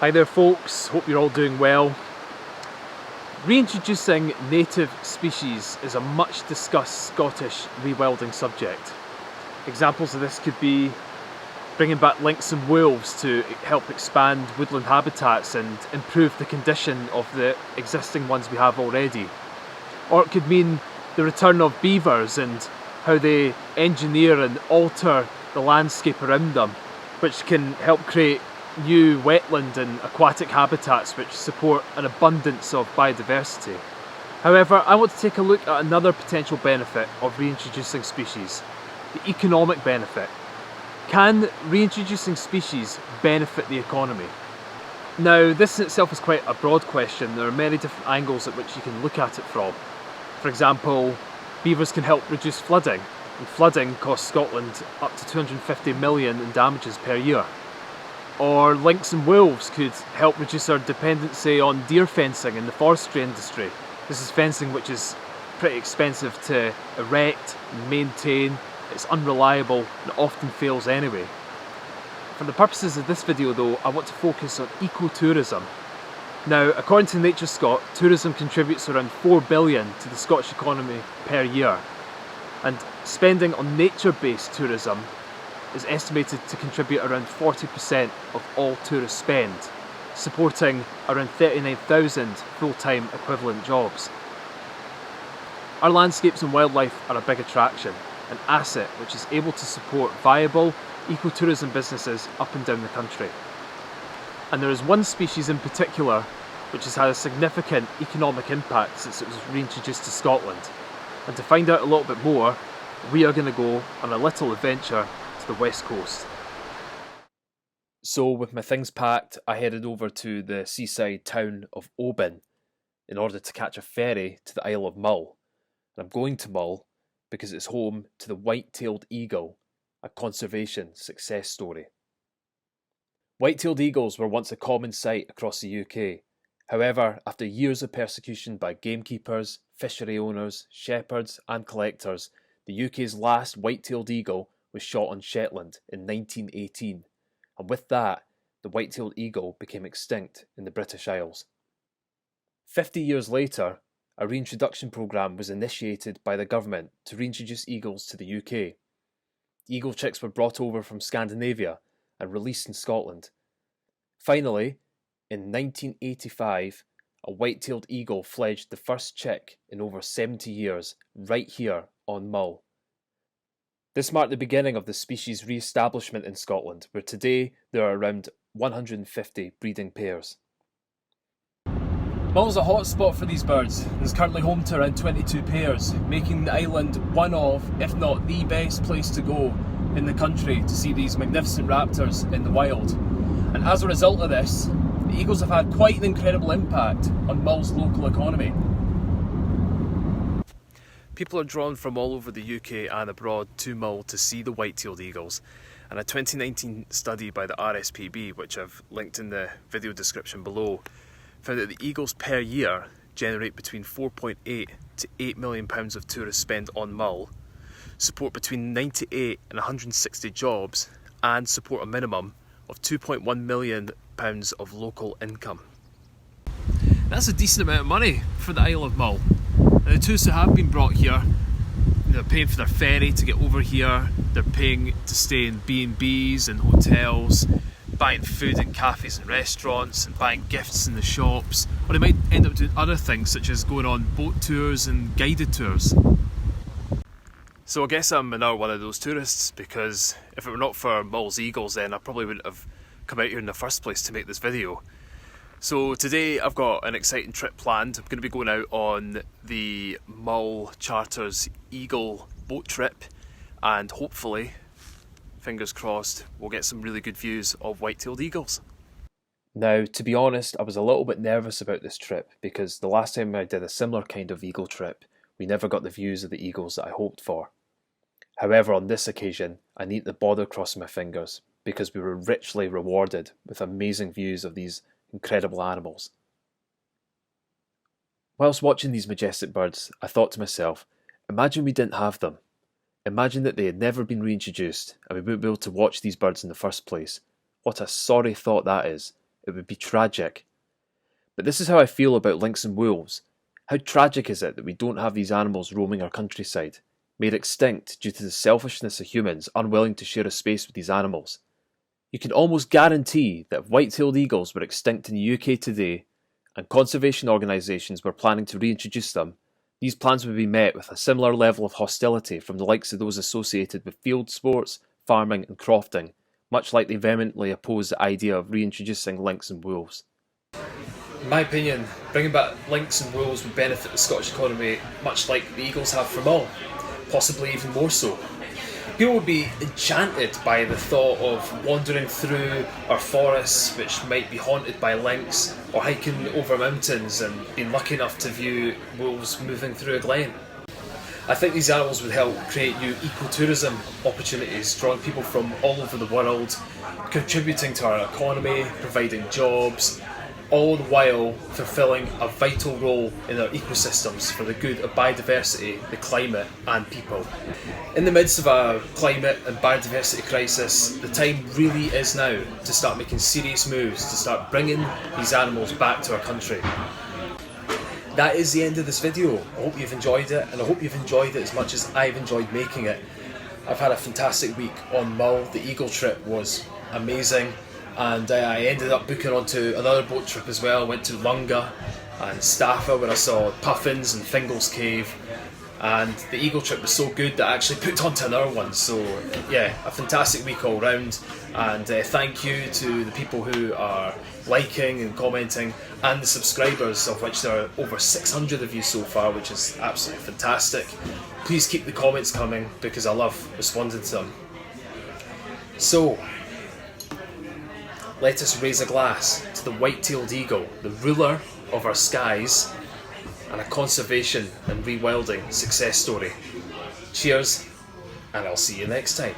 Hi there folks, hope you're all doing well. Reintroducing native species is a much discussed Scottish rewilding subject. Examples of this could be bringing back lynx and wolves to help expand woodland habitats and improve the condition of the existing ones we have already. Or it could mean the return of beavers and how they engineer and alter the landscape around them, which can help create new wetland and aquatic habitats which support an abundance of biodiversity. However, I want to take a look at another potential benefit of reintroducing species, the economic benefit. Can reintroducing species benefit the economy? Now, this in itself is quite a broad question. There are many different angles at which you can look at it from. For example, beavers can help reduce flooding, and flooding costs Scotland up to 250 million in damages per year. Or lynx and wolves could help reduce our dependency on deer fencing in the forestry industry. This is fencing which is pretty expensive to erect and maintain, it's unreliable and often fails anyway. For the purposes of this video though, I want to focus on ecotourism. Now, according to Nature Scot, tourism contributes around 4 billion to the Scottish economy per year. And spending on nature-based tourism is estimated to contribute around 40% of all tourist spend, supporting around 39,000 full-time equivalent jobs. Our landscapes and wildlife are a big attraction, an asset which is able to support viable ecotourism businesses up and down the country. And there is one species in particular which has had a significant economic impact since it was reintroduced to Scotland. And to find out a little bit more, we are going to go on a little adventure the west coast. So with my things packed, I headed over to the seaside town of Oban in order to catch a ferry to the Isle of Mull. And I'm going to Mull because it's home to the white-tailed eagle, a conservation success story. White-tailed eagles were once a common sight across the UK. However, after years of persecution by gamekeepers, fishery owners, shepherds and collectors, the UK's last white-tailed eagle was shot on Shetland in 1918, and with that, the white-tailed eagle became extinct in the British Isles. 50 years later, a reintroduction programme was initiated by the government to reintroduce eagles to the UK. Eagle chicks were brought over from Scandinavia and released in Scotland. Finally, in 1985, a white-tailed eagle fledged the first chick in over 70 years, right here on Mull. This marked the beginning of the species re-establishment in Scotland, where today there are around 150 breeding pairs. Mull's a hotspot for these birds. It's currently home to around 22 pairs, making the island one of, if not the best place to go in the country to see these magnificent raptors in the wild. And as a result of this, the eagles have had quite an incredible impact on Mull's local economy. People are drawn from all over the UK and abroad to Mull to see the white-tailed eagles, and a 2019 study by the RSPB, which I've linked in the video description below, found that the eagles per year generate between 4.8 to 8 million pounds of tourist spend on Mull, support between 98 and 160 jobs, and support a minimum of 2.1 million pounds of local income. That's a decent amount of money for the Isle of Mull. And the tourists who have been brought here, they're paying for their ferry to get over here, they're paying to stay in B&Bs and hotels, buying food in cafes and restaurants, and buying gifts in the shops, or they might end up doing other things such as going on boat tours and guided tours. So I guess I'm another one of those tourists, because if it were not for Mull's eagles then I probably wouldn't have come out here in the first place to make this video. So today I've got an exciting trip planned. I'm going to be going out on the Mull Charters Eagle boat trip, and hopefully, fingers crossed, we'll get some really good views of white-tailed eagles. Now, to be honest, I was a little bit nervous about this trip because the last time I did a similar kind of eagle trip, we never got the views of the eagles that I hoped for. However, on this occasion, I need to bother crossing my fingers because we were richly rewarded with amazing views of these incredible animals. Whilst watching these majestic birds, I thought to myself, imagine we didn't have them. Imagine that they had never been reintroduced and we wouldn't be able to watch these birds in the first place. What a sorry thought that is. it would be tragic. But this is how I feel about lynx and wolves. How tragic is it that we don't have these animals roaming our countryside, made extinct due to the selfishness of humans unwilling to share a space with these animals? You can almost guarantee that if white-tailed eagles were extinct in the UK today, and conservation organisations were planning to reintroduce them, these plans would be met with a similar level of hostility from the likes of those associated with field sports, farming and crofting, much like they vehemently oppose the idea of reintroducing lynx and wolves. In my opinion, bringing back lynx and wolves would benefit the Scottish economy much like the eagles have for Mull, possibly even more so. People would be enchanted by the thought of wandering through our forests, which might be haunted by lynx, or hiking over mountains and being lucky enough to view wolves moving through a glen. I think these animals would help create new ecotourism opportunities, drawing people from all over the world, contributing to our economy, providing jobs, all the while fulfilling a vital role in our ecosystems for the good of biodiversity, the climate and people. In the midst of a climate and biodiversity crisis, the time really is now to start making serious moves to start bringing these animals back to our country. That is the end of this video. I hope you've enjoyed it, and I hope you've enjoyed it as much as I've enjoyed making it. I've had a fantastic week on Mull. The Eagle trip was amazing, and I ended up booking onto another boat trip as well. Went to Lunga and Staffa, where I saw puffins and Fingal's Cave, and the Eagle trip was so good that I actually booked onto another one. So yeah, a fantastic week all round, and thank you to the people who are liking and commenting, and the subscribers, of which there are over 600 of you so far, which is absolutely fantastic. Please keep the comments coming because I love responding to them. So let us raise a glass to the white-tailed eagle, the ruler of our skies, and a conservation and rewilding success story. Cheers, and I'll see you next time.